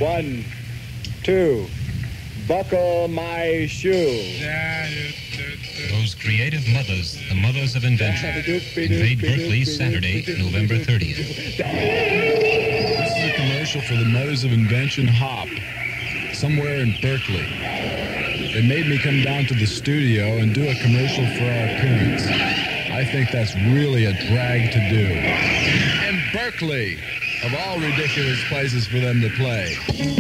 1, 2, buckle my shoe. Those creative mothers, the mothers of invention, invade Berkeley Saturday, November 30th. This is a commercial for the mothers of invention Hop, somewhere in Berkeley. They made me come down to the studio and do a commercial for our appearance. I think that's really a drag to do. And Berkeley, of all ridiculous places for them to play.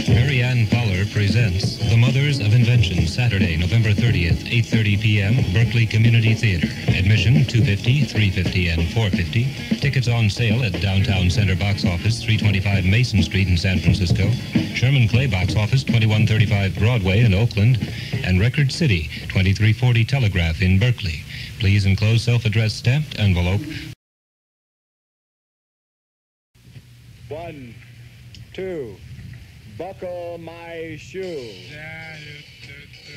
Mary Ann Fowler presents The Mothers of Invention, Saturday, November 30th, 8:30 p.m., Berkeley Community Theater. Admission, $2.50, $3.50, and $4.50. Tickets on sale at Downtown Center Box Office, 325 Mason Street in San Francisco, Sherman Clay Box Office, 2135 Broadway in Oakland, and Record City, 2340 Telegraph in Berkeley. Please enclose self-addressed stamped envelope. 1, 2, buckle my shoe.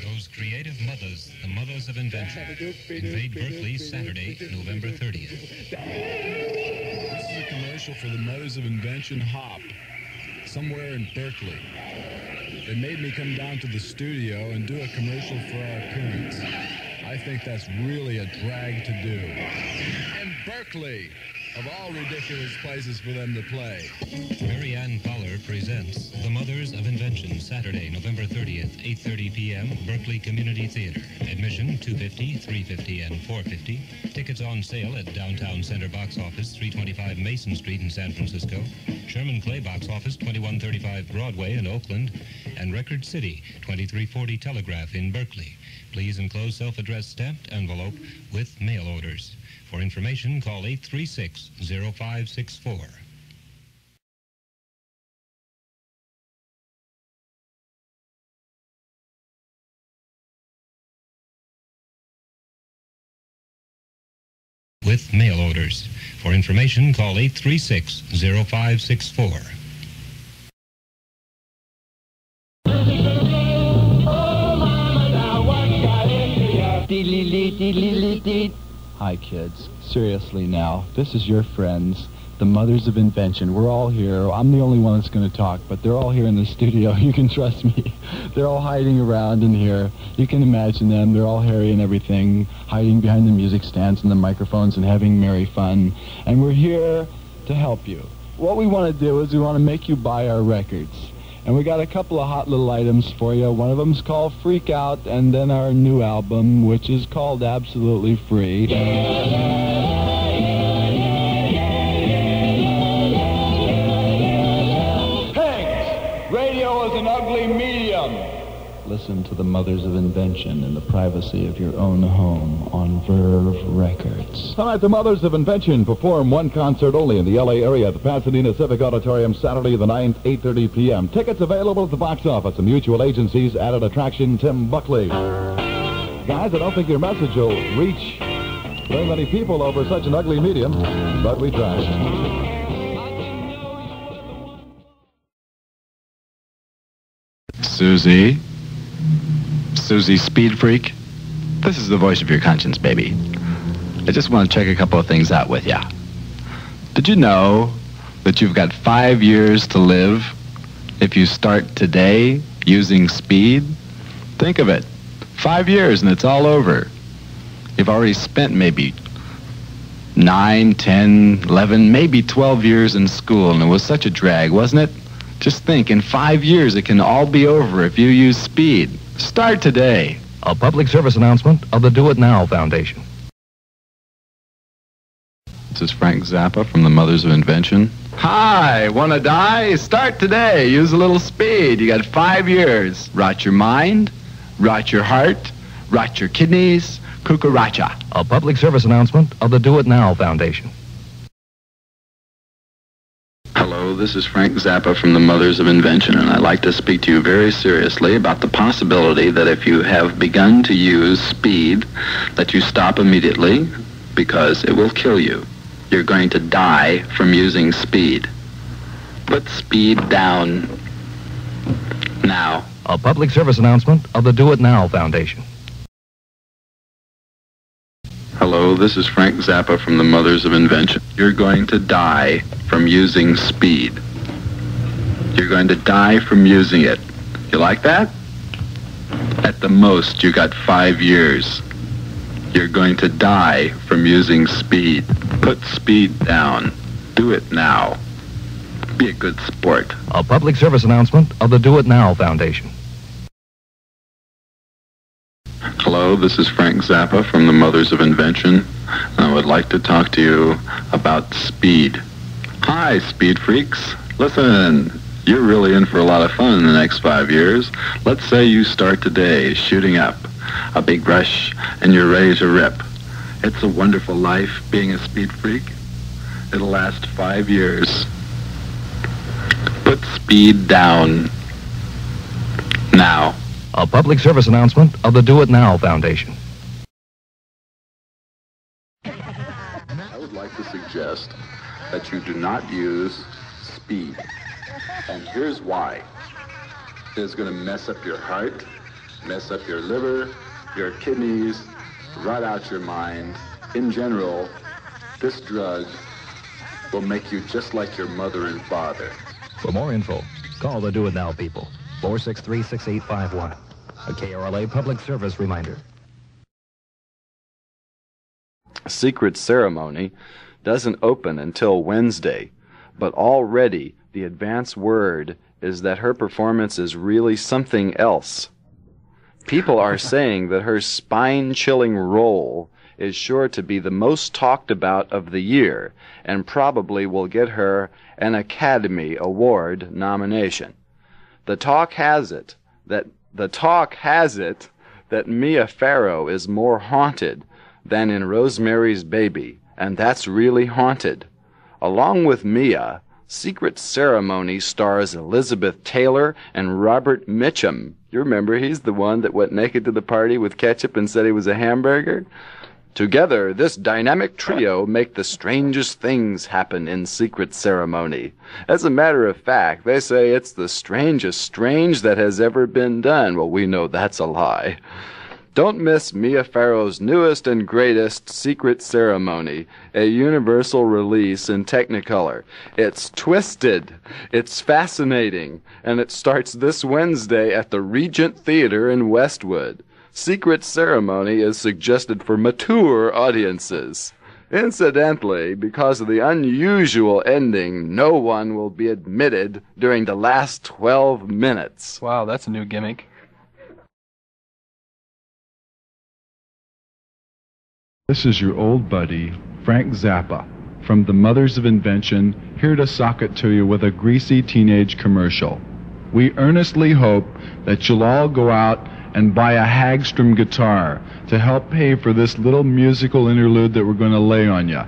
Those creative mothers, the mothers of invention, invade Berkeley Saturday, November 30th. This is a commercial for the mothers of invention Hop, somewhere in Berkeley. They made me come down to the studio and do a commercial for our appearance. I think that's really a drag to do. And Berkeley, of all ridiculous places for them to play. Mary Ann Fowler presents The Mothers of Invention, Saturday, November 30th, 8:30 p.m., Berkeley Community Theater. Admission, $2.50, $3.50, and $4.50. Tickets on sale at Downtown Center Box Office, 325 Mason Street in San Francisco, Sherman Clay Box Office, 2135 Broadway in Oakland, and Record City, 2340 Telegraph in Berkeley. Please enclose self-addressed stamped envelope with mail orders. For information, call 836-0564. With mail orders. For information, call 836-0564. Hi kids, seriously now, this is your friends, the Mothers of Invention. We're all here. I'm the only one that's going to talk, but they're all here in the studio. You can trust me. They're all hiding around in here. You can imagine them. They're all hairy and everything, hiding behind the music stands and the microphones and having merry fun. And we're here to help you. What we want to do is we want to make you buy our records. And we got a couple of hot little items for you. One of them's called Freak Out, and then our new album, which is called Absolutely Free. Pigs! Radio is an ugly medium. Listen to the Mothers of Invention in the privacy of your own home on Verve Records. Tonight, the Mothers of Invention perform one concert only in the L.A. area at the Pasadena Civic Auditorium, Saturday the 9th, 8:30 p.m. Tickets available at the box office and mutual agencies. Added attraction, Tim Buckley. Guys, I don't think your message will reach very many people over such an ugly medium, but we tried. Susie? Susie Speed Freak? This is the voice of your conscience, baby. I just want to check a couple of things out with ya. Did you know that you've got 5 years to live if you start today using speed? Think of it. 5 years and it's all over. You've already spent maybe 9, 10, 11, maybe 12 years in school, and it was such a drag, wasn't it? Just think, in 5 years it can all be over if you use speed. Start today. A public service announcement of the Do It Now Foundation. This is Frank Zappa from the Mothers of Invention. Hi, wanna die? Start today. Use a little speed. You got 5 years. Rot your mind, rot your heart, rot your kidneys, cucaracha. A public service announcement of the Do It Now Foundation. Hello, this is Frank Zappa from the Mothers of Invention, and I'd like to speak to you very seriously about the possibility that if you have begun to use speed, that you stop immediately because it will kill you. You're going to die from using speed. Put speed down now. A public service announcement of the Do It Now Foundation. Hello, this is Frank Zappa from the Mothers of Invention. You're going to die from using speed. You're going to die from using it. You like that? At the most, you got 5 years. You're going to die from using speed. Put speed down. Do it now. Be a good sport. A public service announcement of the Do It Now Foundation. Hello, this is Frank Zappa from the Mothers of Invention. I would like to talk to you about speed. Hi, speed freaks. Listen, you're really in for a lot of fun in the next 5 years. Let's say you start today shooting up a big rush and you're ready to rip. It's a wonderful life being a speed freak. It'll last 5 years. Put speed down now. A public service announcement of the Do It Now Foundation. I would like to suggest that you do not use speed. And here's why. It's going to mess up your heart, mess up your liver, your kidneys, rot out your mind. In general, this drug will make you just like your mother and father. For more info, call the Do It Now people. 463-6851. A KRLA public service reminder. Secret Ceremony doesn't open until Wednesday, but already the advance word is that her performance is really something else. People are saying that her spine-chilling role is sure to be the most talked about of the year and probably will get her an Academy Award nomination. The talk has it that Mia Farrow is more haunted than in Rosemary's Baby, and that's really haunted. Along with Mia, Secret Ceremony stars Elizabeth Taylor and Robert Mitchum. You remember, he's the one that went naked to the party with ketchup and said he was a hamburger? Together, this dynamic trio make the strangest things happen in Secret Ceremony. As a matter of fact, they say it's the strangest strange that has ever been done. Well, we know that's a lie. Don't miss Mia Farrow's newest and greatest Secret Ceremony, a universal release in Technicolor. It's twisted, it's fascinating, and it starts this Wednesday at the Regent Theater in Westwood. Secret Ceremony is suggested for mature audiences. Incidentally, because of the unusual ending, no one will be admitted during the last 12 minutes. Wow, that's a new gimmick. This is your old buddy, Frank Zappa, from the Mothers of Invention, here to sock it to you with a greasy teenage commercial. We earnestly hope that you'll all go out and buy a Hagstrom guitar to help pay for this little musical interlude that we're going to lay on you.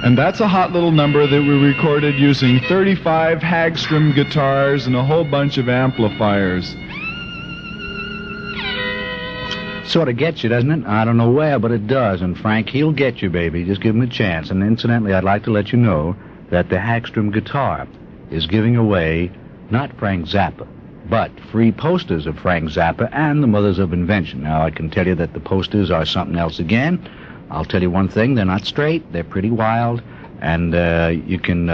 And that's a hot little number that we recorded using 35 Hagstrom guitars and a whole bunch of amplifiers. Sort of gets you, doesn't it? I don't know where, but it does. And Frank, he'll get you, baby. Just give him a chance. And incidentally, I'd like to let you know that the Hagstrom guitar is giving away not Frank Zappa, but free posters of Frank Zappa and the Mothers of Invention. Now, I can tell you that the posters are something else again. I'll tell you one thing, they're not straight, they're pretty wild, and you can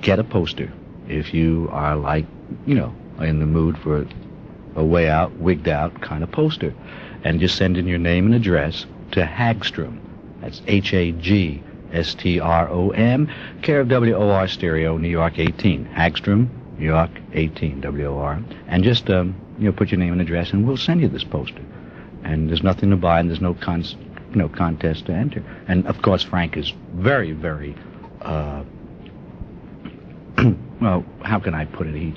get a poster if you are like, you know, in the mood for a way out, wigged out kind of poster. And just send in your name and address to Hagstrom. That's Hagstrom, care of WOR Stereo, New York 18. Hagstrom, New York 18, WOR. And just, put your name and address, and we'll send you this poster. And there's nothing to buy, and there's no contest to enter. And, of course, Frank is very, very, well, how can I put it?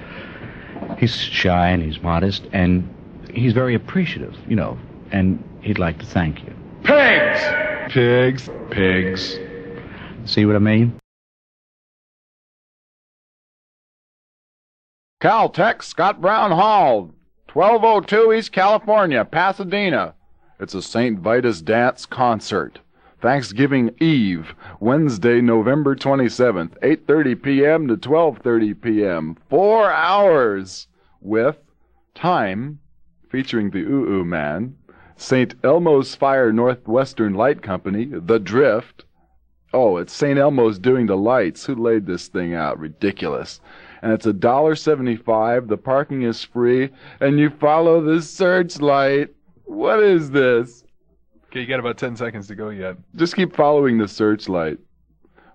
He's shy and he's modest, and he's very appreciative, and he'd like to thank you. Pigs! Pigs. Pigs. See what I mean? Caltech Scott Brown Hall, 1202 East California, Pasadena. It's a St. Vitus dance concert. Thanksgiving Eve, Wednesday, November 27th, 8:30 p.m. to 12:30 p.m. 4 hours with time featuring the Oo Man, St. Elmo's Fire Northwestern Light Company, The Drift. Oh, it's St. Elmo's doing the lights. Who laid this thing out? Ridiculous. And it's $1.75. The parking is free, and you follow the searchlight. What is this? Okay, you got about 10 seconds to go yet. Just keep following the searchlight.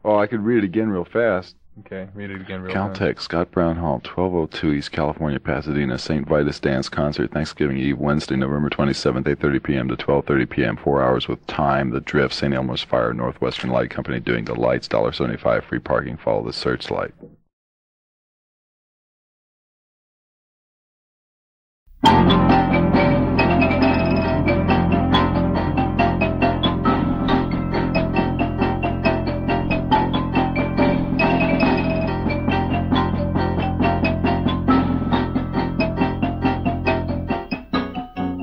Oh, I could read it again real fast. Okay, read it again real fast. Caltech, Scott Brown Hall, 1202 East California, Pasadena, St. Vitus Dance Concert, Thanksgiving Eve, Wednesday, November 27th, 8:30 p.m. to 12:30 p.m., 4 hours with time. The Drift, St. Elmo's Fire, Northwestern Light Company doing the lights, $1.75, free parking, follow the searchlight.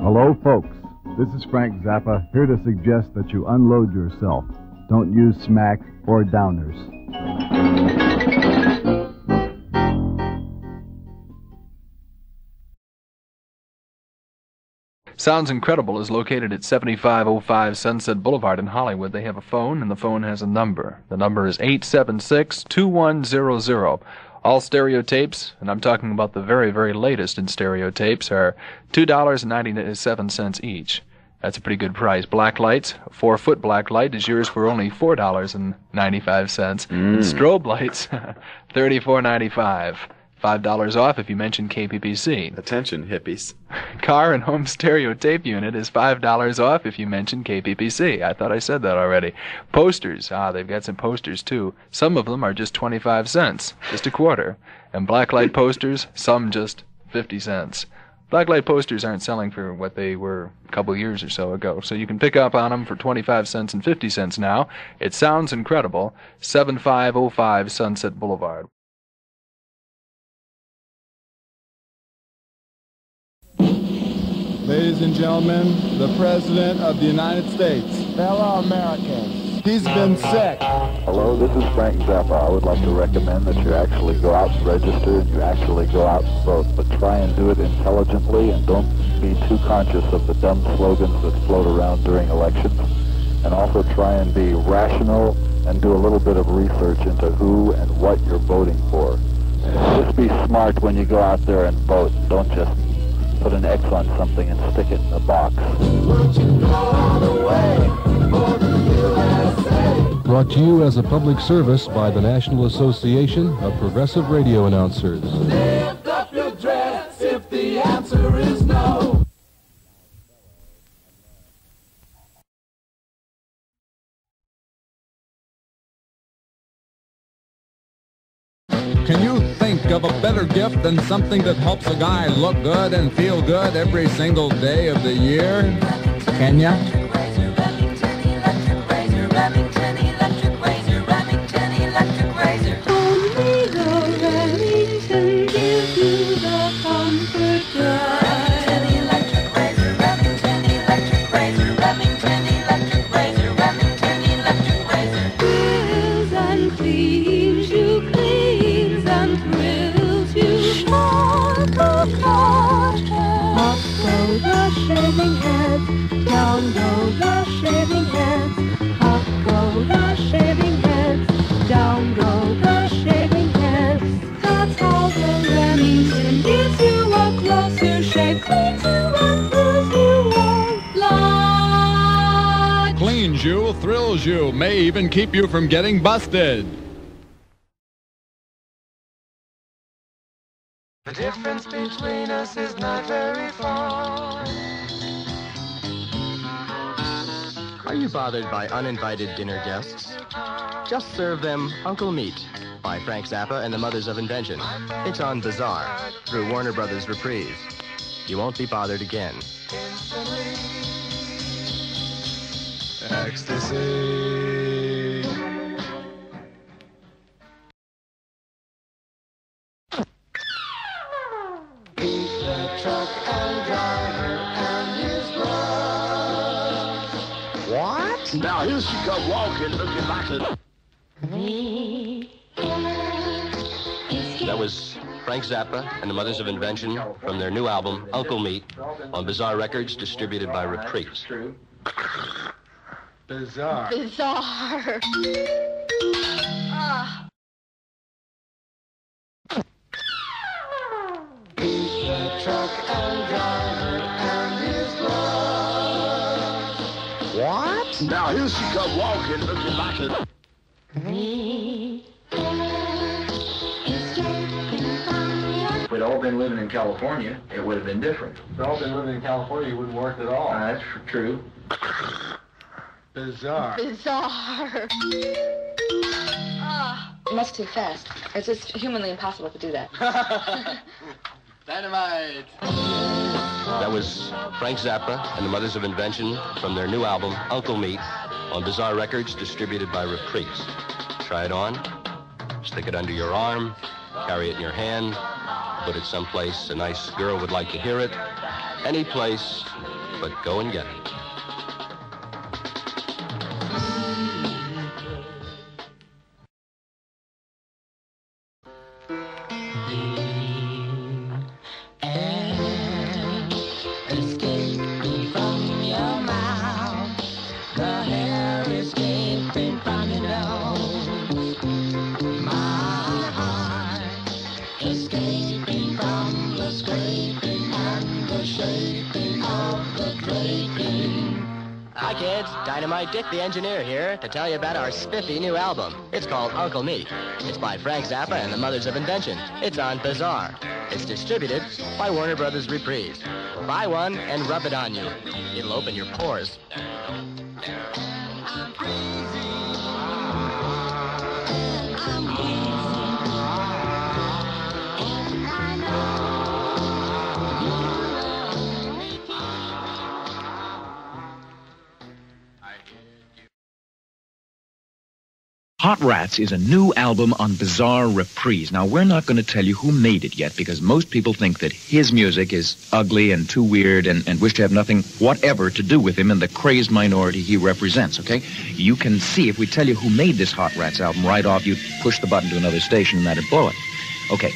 Hello, folks. This is Frank Zappa, here to suggest that you unload yourself. Don't use smack or downers. Sounds Incredible is located at 7505 Sunset Boulevard in Hollywood. They have a phone, and the phone has a number. The number is 876-2100. All stereo tapes, and I'm talking about the very, very latest in stereo tapes, are $2.97 each. That's a pretty good price. Black lights, a 4-foot black light is yours for only $4.95. And strobe lights, $34.95. $5 off if you mention KPPC. Attention, hippies. Car and home stereo tape unit is $5 off if you mention KPPC. I thought I said that already. Posters, they've got some posters too. Some of them are just 25 cents, just a quarter. And blacklight posters, some just 50 cents. Blacklight posters aren't selling for what they were a couple years or so ago, so you can pick up on them for 25 cents and 50 cents now. It Sounds Incredible, 7505 Sunset Boulevard. Ladies and gentlemen, the President of the United States. Fellow Americans. He's been sick. Hello, this is Frank Zappa. I would like to recommend that you actually go out and register and you actually go out and vote, but try and do it intelligently and don't be too conscious of the dumb slogans that float around during elections. And also try and be rational and do a little bit of research into who and what you're voting for. Just be smart when you go out there and vote. Don't just put an X on something and stick it in a box. Brought to you as a public service by the National Association of Progressive Radio Announcers. Lift up your dress if the answer is no. Can you think of a better gift than something that helps a guy look good and feel good every single day of the year? Can ya? Shaving heads, down go the shaving heads, up go the shaving heads, down go the shaving heads. That's how the Remington gives you a closer shave, cleans you and proves you won't lie. Cleans you, thrills you, may even keep you from getting busted. The difference between us is not very far. Are you bothered by uninvited dinner guests? Just serve them Uncle Meat by Frank Zappa and the Mothers of Invention. It's on Bazaar through Warner Brothers Reprise. You won't be bothered again. Ecstasy. Now here she come walking, looking like a... That was Frank Zappa and the Mothers of Invention from their new album, Uncle Meat, on Bizarre Records, distributed by Reprise. Bizarre. Bizarre. Ah. The truck and driver and his bride. What? Now here she come walking, looking like a... If we'd all been living in California, it would have been different. If we'd all been living in California, you wouldn't work at all. That's true. Bizarre. Bizarre. Ah. Much too fast. It's just humanly impossible to do that. Dynamite! That was Frank Zappa and the Mothers of Invention from their new album, Uncle Meat, on Bizarre Records, distributed by Reprise. Try it on, stick it under your arm, carry it in your hand, put it someplace a nice girl would like to hear it. Any place, but go and get it. Escaping from your mouth, the hair escaping from your nose, my heart escaping from the scraping and the shaping of the draping. Hi kids, Dynamite Dick the Engineer here to tell you about our spiffy new album. It's called Uncle Meat. It's by Frank Zappa and the Mothers of Invention. It's on Bizarre. It's distributed by Warner Brothers Reprise. Buy one and rub it on you. It'll open your pores. Hot Rats is a new album on Bizarre Reprise. Now, we're not going to tell you who made it yet, because most people think that his music is ugly and too weird and wish to have nothing whatever to do with him and the crazed minority he represents, okay? You can see, if we tell you who made this Hot Rats album right off, you push the button to another station and that'd blow it. Okay.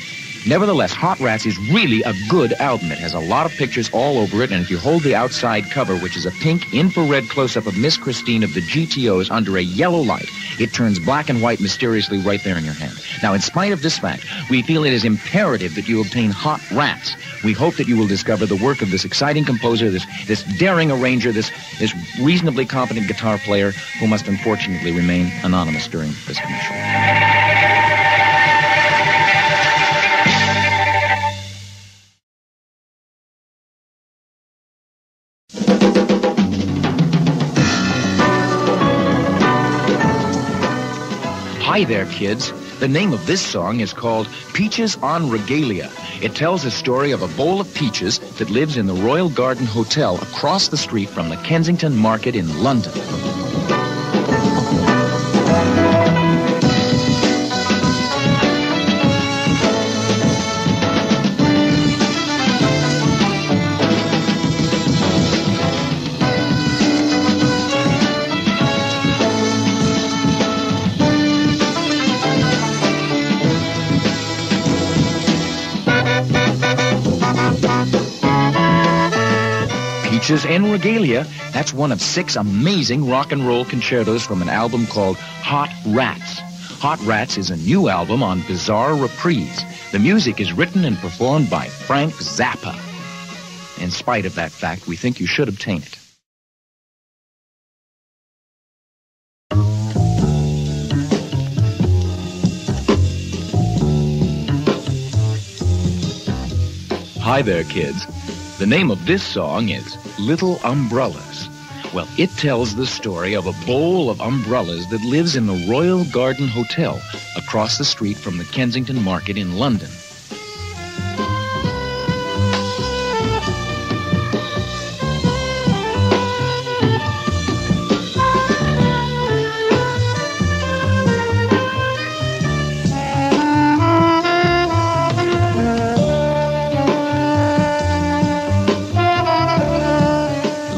Nevertheless, Hot Rats is really a good album. It has a lot of pictures all over it, and if you hold the outside cover, which is a pink infrared close-up of Miss Christine of the GTOs under a yellow light, it turns black and white mysteriously right there in your hand. Now, in spite of this fact, we feel it is imperative that you obtain Hot Rats. We hope that you will discover the work of this exciting composer, this daring arranger, this reasonably competent guitar player who must unfortunately remain anonymous during this commercial. Hi there, kids. The name of this song is called Peaches on Regalia. It tells a story of a bowl of peaches that lives in the Royal Garden Hotel across the street from the Kensington Market in London. Peaches and Regalia, that's one of 6 amazing rock and roll concertos from an album called Hot Rats. Hot Rats is a new album on Bizarre Reprise. The music is written and performed by Frank Zappa. In spite of that fact, we think you should obtain it. Hi there, kids. The name of this song is Little Umbrellas. Well, it tells the story of a bowl of umbrellas that lives in the Royal Garden Hotel across the street from the Kensington Market in London.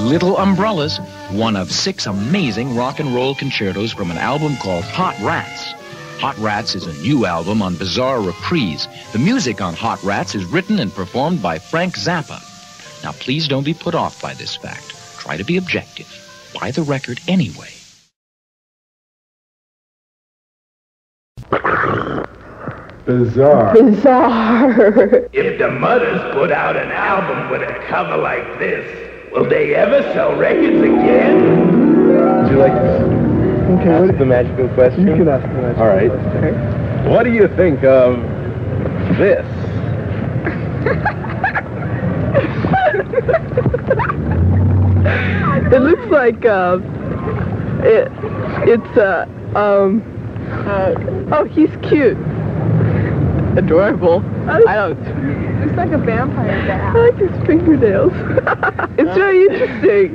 Little Umbrellas, one of 6 amazing rock and roll concertos from an album called Hot Rats. Hot Rats is a new album on Bizarre Reprise. The music on Hot Rats is written and performed by Frank Zappa. Now, please don't be put off by this fact. Try to be objective. Buy the record anyway. Bizarre. If the Mothers put out an album with a cover like this, will they ever sell records again? Would you like to ask the magical question? You can ask the magical All right. question. Okay. What do you think of this? It looks like oh, he's cute. Adorable. I don't. Looks like a vampire bat. I like his fingernails. It's very interesting.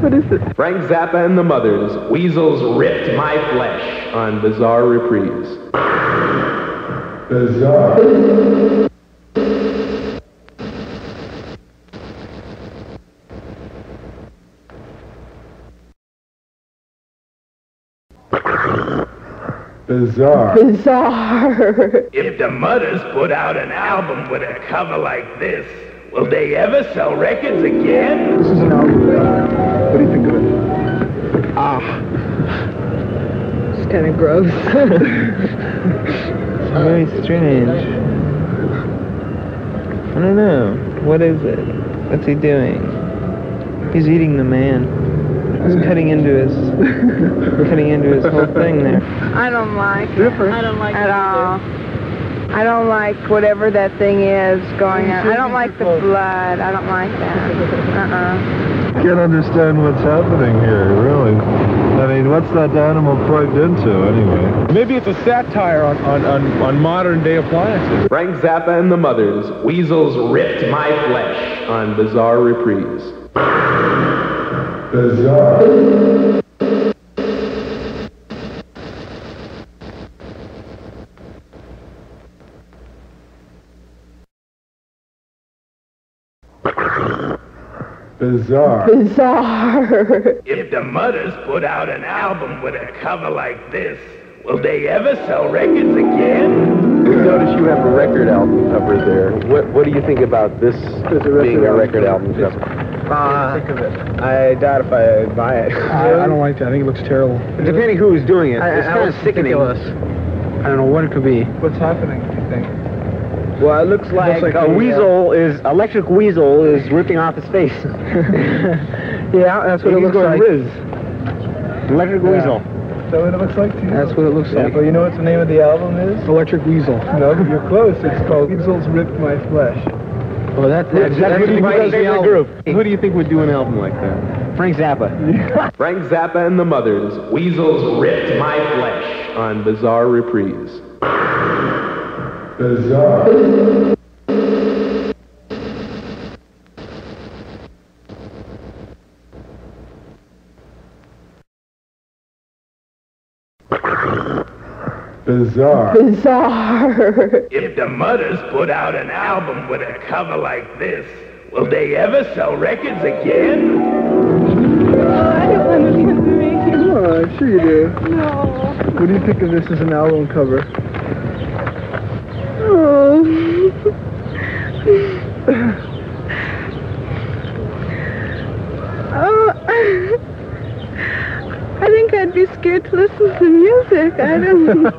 What is it? Frank Zappa and the Mothers, Weasels Ripped My Flesh on Bizarre Reprise. Bizarre. Bizarre. If the Mothers put out an album with a cover like this, will they ever sell records again? This is an album. What do you think of it? It's kind of gross. It's very strange. I don't know. What is it? What's he doing? He's eating the man. He's cutting into his whole thing there. I don't like it. I don't like it at all. I don't like whatever that thing is going on. I don't like the blood. I don't like that. Can't understand what's happening here, really. I mean, what's that animal plugged into, anyway? Maybe it's a satire on modern day appliances. Frank Zappa and the Mothers, Weasels Ripped My Flesh on Bizarre Reprise. Bizarre. Bizarre. If the Mothers put out an album with a cover like this, will they ever sell records again? We notice you have a record album cover there. What do you think about this being a record album cover? Think of it. I doubt if I buy it. I don't like that. I think it looks terrible. Depending who's doing it, it's kind of sickening. I don't know what it could be. What's happening, do you think? Well, it looks like a weasel electric weasel is ripping off his face. Yeah, that's what it looks like. Electric weasel. Is that what it looks like to you? That's what it looks like. Well, you know what the name of the album is? Electric Weasel. No, you're close. It's called Weasels Ripped My Flesh. Well, that's my favorite group. Who do you think would do an album like that? Frank Zappa. Frank Zappa and the Mothers, Weasels Ripped My Flesh on Bizarre Reprise. Bizarre. Bizarre. If the Mothers put out an album with a cover like this, will they ever sell records again? I don't understand the making. Oh, sure you do. No. What do you think of this as an album cover? Oh. I think I'd be scared to listen to music. I don't know.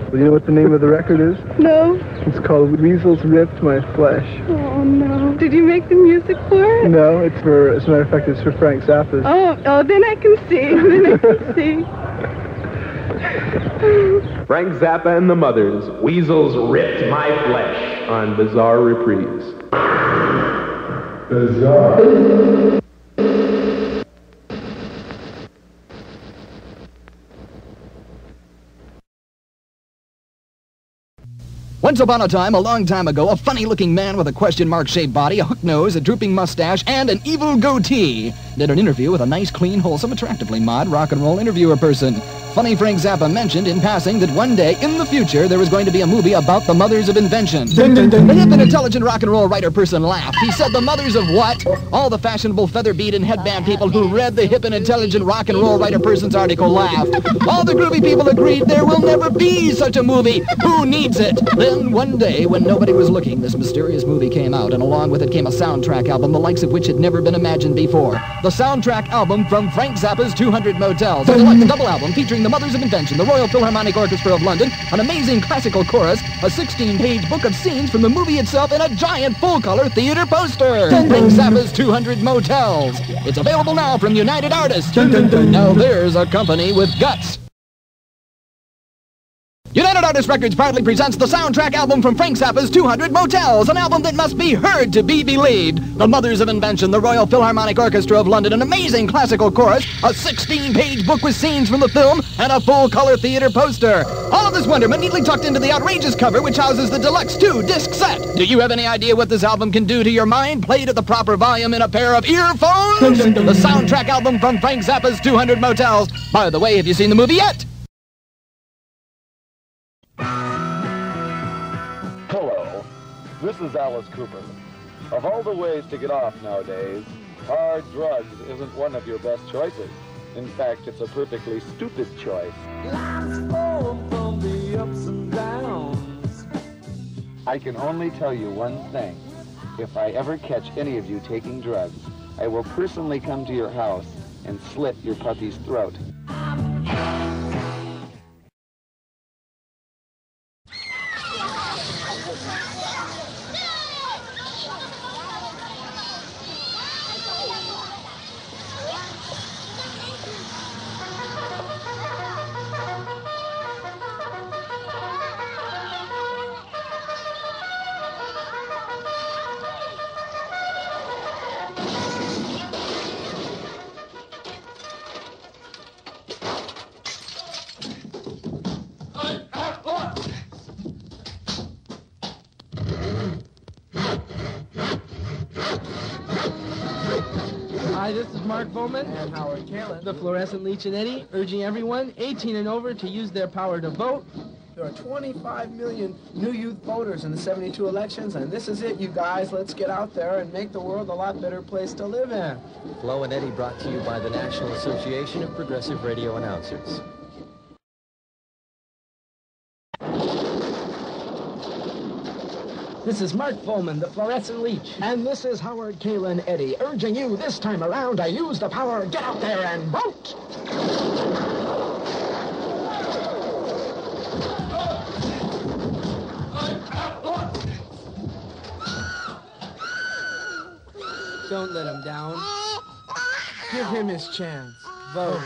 Well, you know what the name of the record is? No. It's called Weasels Ripped My Flesh. Oh, no. Did you make the music for it? No, it's for, as a matter of fact, it's for Frank Zappa's. Oh, then I can see. Then I can see. Frank Zappa and the Mothers, Weasels Ripped My Flesh on Bizarre Reprise. Bizarre. Once upon a time, a long time ago, a funny-looking man with a question-mark-shaped body, a hook nose, a drooping mustache, and an evil goatee did an interview with a nice, clean, wholesome, attractively mod rock and roll interviewer person. Funny Frank Zappa mentioned in passing that one day in the future there was going to be a movie about the mothers of invention. The hip and intelligent rock and roll writer person laughed. He said, the mothers of what? All the fashionable feather bead and headband people who read the hip and intelligent rock and roll writer person's article laughed. All the groovy people agreed there will never be such a movie. Who needs it? Then one day when nobody was looking, this mysterious movie came out, and along with it came a soundtrack album the likes of which had never been imagined before. The soundtrack album from Frank Zappa's 200 Motels, a deluxe double album featuring the mothers of invention, the Royal Philharmonic Orchestra of London, an amazing classical chorus, a 16-page book of scenes from the movie itself, and a giant full-color theater poster. Frank Zappa's 200 Motels. It's available now from United Artists. Now there's a company with guts. United Artists Records proudly presents the soundtrack album from Frank Zappa's 200 Motels, an album that must be heard to be believed. The Mothers of Invention, the Royal Philharmonic Orchestra of London, an amazing classical chorus, a 16-page book with scenes from the film, and a full-color theater poster. All of this wonderment neatly tucked into the outrageous cover, which houses the deluxe 2-disc set. Do you have any idea what this album can do to your mind, played at the proper volume in a pair of earphones? The soundtrack album from Frank Zappa's 200 Motels. By the way, have you seen the movie yet? Hello, this is Alice Cooper. Of all the ways to get off nowadays, hard drugs isn't one of your best choices. In fact, it's a perfectly stupid choice. From the ups and downs. I can only tell you one thing. If I ever catch any of you taking drugs, I will personally come to your house and slit your puppy's throat. Hi, this is Mark Bowman and Howard Kalin, the Fluorescent Leech and Eddie, urging everyone 18 and over to use their power to vote. There are 25 million new youth voters in the 72 elections, and this is it, you guys. Let's get out there and make the world a lot better place to live in. Flo and Eddie brought to you by the National Association of Progressive Radio Announcers. This is Mark Bowman, the Fluorescent Leech. And this is Howard Kalin Eddie, urging you this time around to use the power, get out there and vote! Don't let him down. Give him his chance. Vote.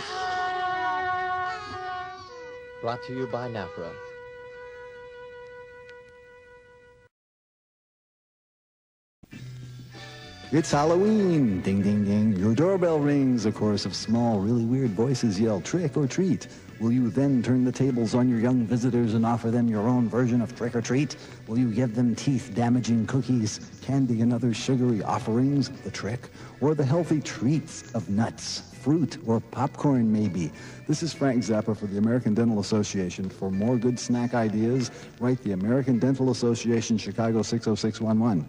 Brought to you by NAPRA. It's Halloween! Ding, ding, ding. Your doorbell rings. A chorus of small, really weird voices yell, trick or treat. Will you then turn the tables on your young visitors and offer them your own version of trick or treat? Will you give them teeth-damaging cookies, candy, and other sugary offerings, the trick? Or the healthy treats of nuts, fruit, or popcorn, maybe? This is Frank Zappa for the American Dental Association. For more good snack ideas, write the American Dental Association, Chicago 60611.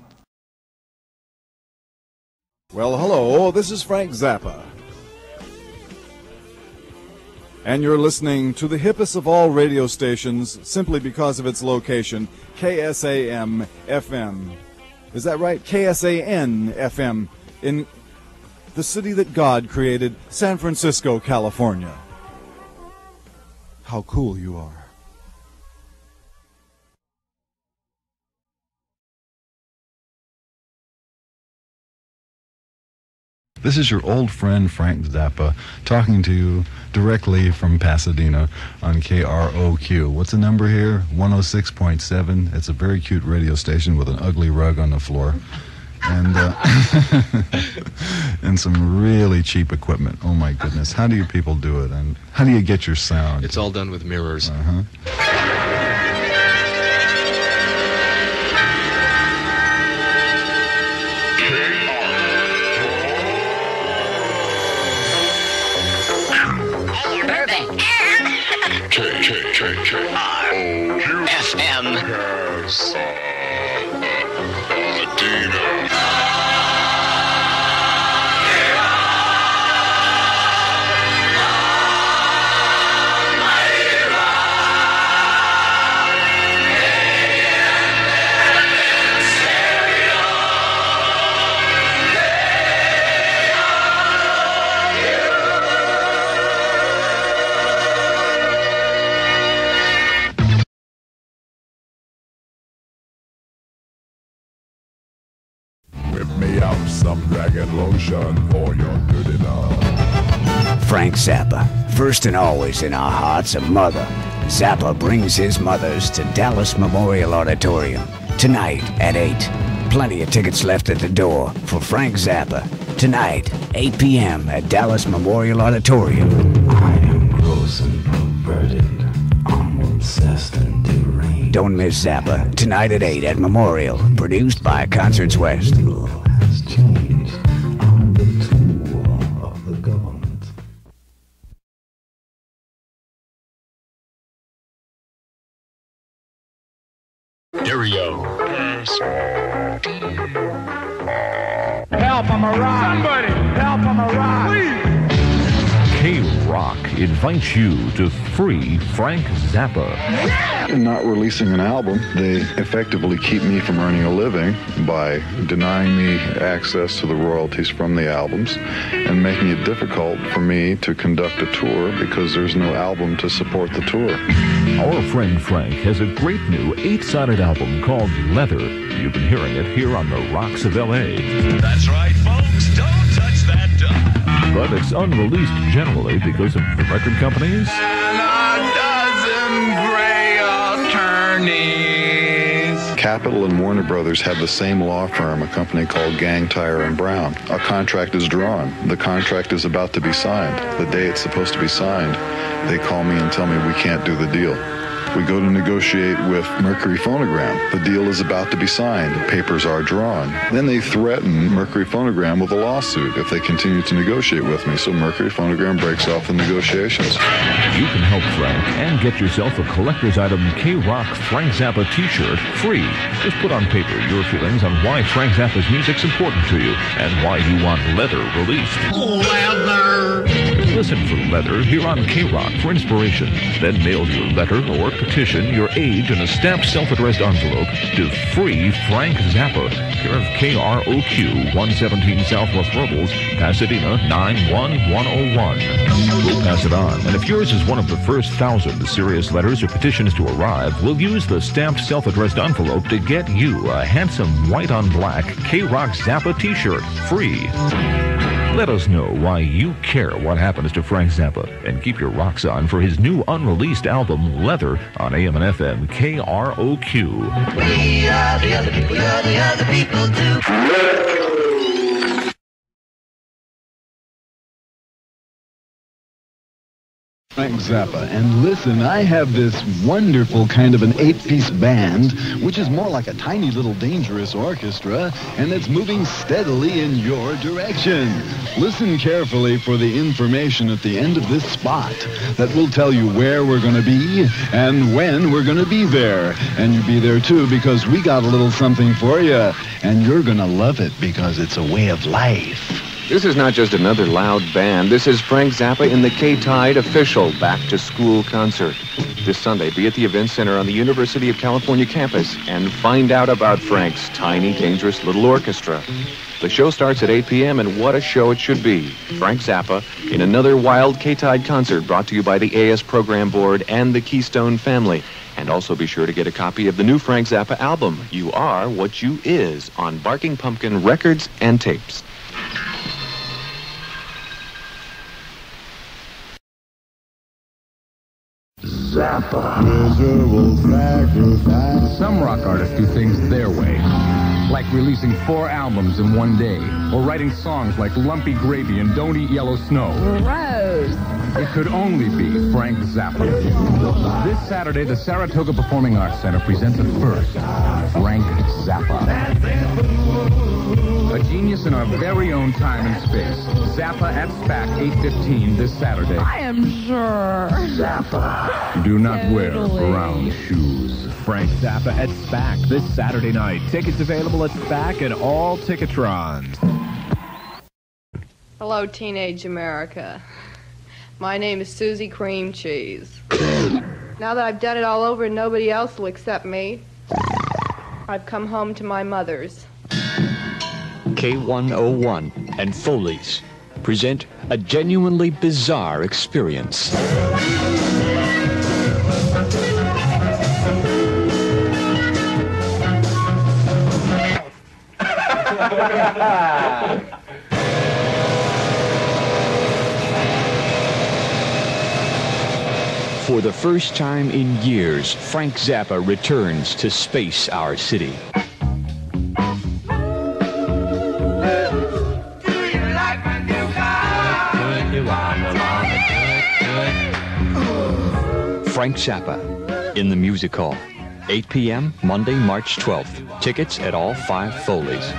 Well, hello, this is Frank Zappa. And you're listening to the hippest of all radio stations simply because of its location, KSAM-FM. Is that right? KSAN-FM in the city that God created, San Francisco, California. How cool you are. This is your old friend Frank Zappa talking to you directly from Pasadena on KROQ. What's the number here? 106.7. It's a very cute radio station with an ugly rug on the floor. And and some really cheap equipment. Oh my goodness. How do you people do it? And how do you get your sound? It's all done with mirrors. Frank Zappa, first and always in our hearts, a mother. Zappa brings his mothers to Dallas Memorial Auditorium tonight at 8. Plenty of tickets left at the door for Frank Zappa tonight, 8 p.m. at Dallas Memorial Auditorium. I am gross and perverted. I'm obsessed and deranged. Don't miss Zappa tonight at 8 at Memorial, produced by Concerts West. Has changed. I'm the tool of the government. Stereo. Help, I'm a rock. Somebody, help, I'm a rock. Please. K-Rock invites you to free Frank Zappa. In not releasing an album, they effectively keep me from earning a living by denying me access to the royalties from the albums and making it difficult for me to conduct a tour because there's no album to support the tour. Our friend Frank has a great new 8-sided album called Leather. You've been hearing it here on the Rocks of L.A. That's right, folks. Don't touch that dial. But it's unreleased generally because of the record companies. And a dozen gray attorneys. Capitol and Warner Brothers have the same law firm, a company called Gang, Tire, and Brown. A contract is drawn. The contract is about to be signed. The day it's supposed to be signed, they call me and tell me we can't do the deal. We go to negotiate with Mercury Phonogram. The deal is about to be signed. The papers are drawn. Then they threaten Mercury Phonogram with a lawsuit if they continue to negotiate with me. So Mercury Phonogram breaks off the negotiations. You can help Frank and get yourself a collector's item K-Rock Frank Zappa t-shirt free. Just put on paper your feelings on why Frank Zappa's music's important to you and why you want Leather released. Leather! Listen for Leather here on K-Rock for inspiration. Then mail your letter or petition, your age, in a stamped self-addressed envelope to Free Frank Zappa, care of KROQ, 117 Southwest Robles, Pasadena, 91101. We'll pass it on, and if yours is one of the first 1,000 serious letters or petitions to arrive, we'll use the stamped self-addressed envelope to get you a handsome white-on-black K-Rock Zappa t-shirt, free. Let us know why you care what happens to Frank Zappa, and keep your rocks on for his new unreleased album, Leather, on AM and FM KROQ. We are the other people, you're the other people too. Frank Zappa, and listen, I have this wonderful kind of an 8-piece band, which is more like a tiny little dangerous orchestra, and it's moving steadily in your direction. Listen carefully for the information at the end of this spot that will tell you where we're going to be and when we're going to be there. And you be there too, because we got a little something for you, and you're going to love it because it's a way of life. This is not just another loud band. This is Frank Zappa in the K-Tide official back-to-school concert. This Sunday, be at the Event Center on the University of California campus and find out about Frank's tiny, dangerous little orchestra. The show starts at 8 p.m., and what a show it should be. Frank Zappa in another wild K-Tide concert brought to you by the AS Program Board and the Keystone family. And also be sure to get a copy of the new Frank Zappa album, You Are What You Is, on Barking Pumpkin Records and Tapes. Zappa. Some rock artists do things their way, like releasing 4 albums in one day, or writing songs like Lumpy Gravy and Don't Eat Yellow Snow. Gross. It could only be Frank Zappa. This Saturday, the Saratoga Performing Arts Center presents it first, Frank Zappa. A genius genius in our very own time and space. Zappa at SPAC, 8:15 this Saturday. I am sure. Zappa. Do not wear brown shoes. Frank Zappa at SPAC this Saturday night. Tickets available at SPAC and all Ticketrons. Hello, teenage America. My name is Susie Cream Cheese. Now that I've done it all over and nobody else will accept me, I've come home to my mother's. K101 and Foley's present a genuinely bizarre experience. For the first time in years, Frank Zappa returns to space our city. Frank Zappa in the Music Hall. 8 p.m. Monday, March 12th. Tickets at all 5 Foleys.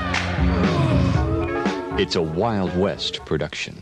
It's a Wild West production.